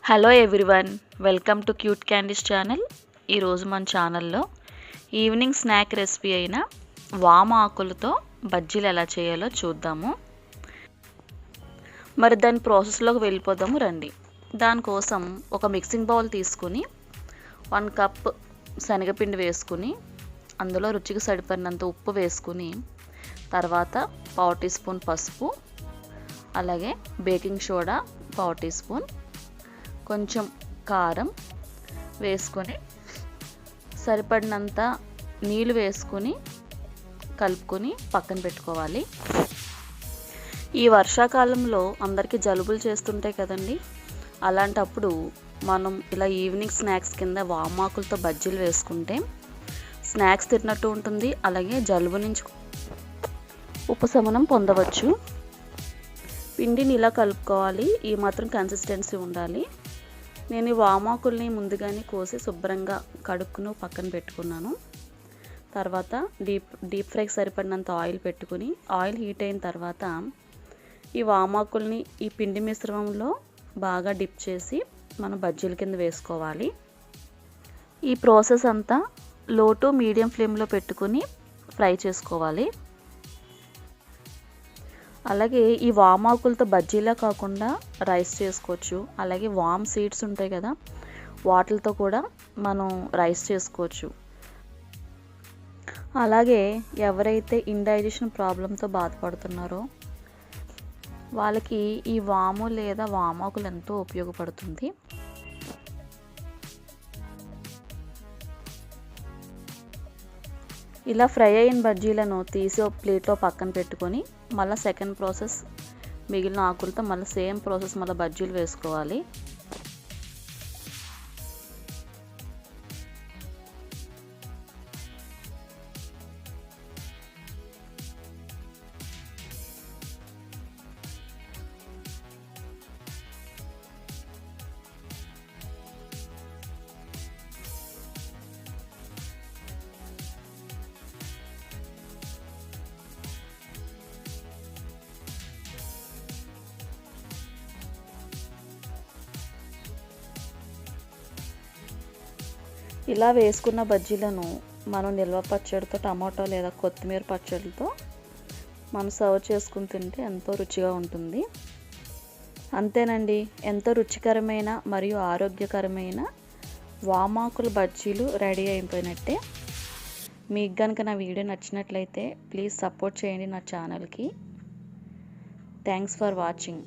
Hello everyone, welcome to cute candies channel. ఈరోజు మన ఛానల్లో ఈవినింగ్ స్నాక్ రెసిపీ అయిన వామ ఆకులతో బజ్జీలు ఎలా చేయాలో చూద్దాము. మరి దాని ప్రాసెస్లోకి వెళ్ళిపోదాము రండి. దానికోసం ఒక మిక్సింగ్ బౌల్ తీసుకుని 1 కప్ శనగపిండి వేసుకుని అందులో రుచికి సరిపడినంత ఉప్పు వేసుకుని తర్వాత 1/4 టీ స్పూన్ పసుపు, అలాగే బేకింగ్ సోడా 1/4 టీ స్పూన్, కొంచెం కారం వేసుకొని సరిపడినంత నీళ్ళు వేసుకొని కలుపుకొని పక్కన పెట్టుకోవాలి. ఈ వర్షాకాలంలో అందరికీ జలుబులు చేస్తుంటాయి కదండి. అలాంటప్పుడు మనం ఇలా ఈవినింగ్ స్నాక్స్ కింద వామాకులతో బజ్జీలు వేసుకుంటే స్నాక్స్ తిన్నట్టు ఉంటుంది, అలాగే జలుబు నుంచి ఉపశమనం పొందవచ్చు. పిండిని ఇలా కలుపుకోవాలి, ఈ మాత్రం కన్సిస్టెన్సీ ఉండాలి. నేను ఈ వామాకుల్ని ముందుగానే కోసి శుభ్రంగా కడుక్కుని పక్కన పెట్టుకున్నాను. తర్వాత డీప్ ఫ్రైకి సరిపడినంత ఆయిల్ పెట్టుకుని ఆయిల్ హీట్ అయిన తర్వాత ఈ వామాకుల్ని ఈ పిండి మిశ్రమంలో బాగా డిప్ చేసి మనం బజ్జీల కింద వేసుకోవాలి. ఈ ప్రాసెస్ అంతా లో టు మీడియం ఫ్లేమ్లో పెట్టుకుని ఫ్రై చేసుకోవాలి. అలాగే ఈ వామాకులతో బజ్జీలా కాకుండా రైస్ చేసుకోవచ్చు, అలాగే వామ్ సీడ్స్ ఉంటాయి కదా, వాటితో కూడా మనం రైస్ చేసుకోవచ్చు. అలాగే ఎవరైతే ఇండైజెషన్ ప్రాబ్లంతో బాధపడుతున్నారో వాళ్ళకి ఈ వాము లేదా వామాకులు ఎంతో ఉపయోగపడుతుంది. ఇలా ఫ్రై అయిన బజ్జీలను తీసి ఒక ప్లేట్లో పక్కన పెట్టుకొని మళ్ళీ సెకండ్ ప్రాసెస్ మిగిలిన ఆకులతో మళ్ళీ సేమ్ ప్రాసెస్ మళ్ళీ బజ్జీలు వేసుకోవాలి. ఇలా వేసుకున్న బజ్జీలను మనం నిల్వ పచ్చడితో, టమాటో లేదా కొత్తిమీర పచ్చడితో మనం సర్వ్ చేసుకుని తింటే ఎంతో రుచిగా ఉంటుంది. అంతేనండి, ఎంతో రుచికరమైన మరియు ఆరోగ్యకరమైన వామాకుల బజ్జీలు రెడీ అయిపోయినట్టే. మీకు కనుక నా వీడియో నచ్చినట్లయితే ప్లీజ్ సపోర్ట్ చేయండి నా ఛానల్కి. Thanks for watching.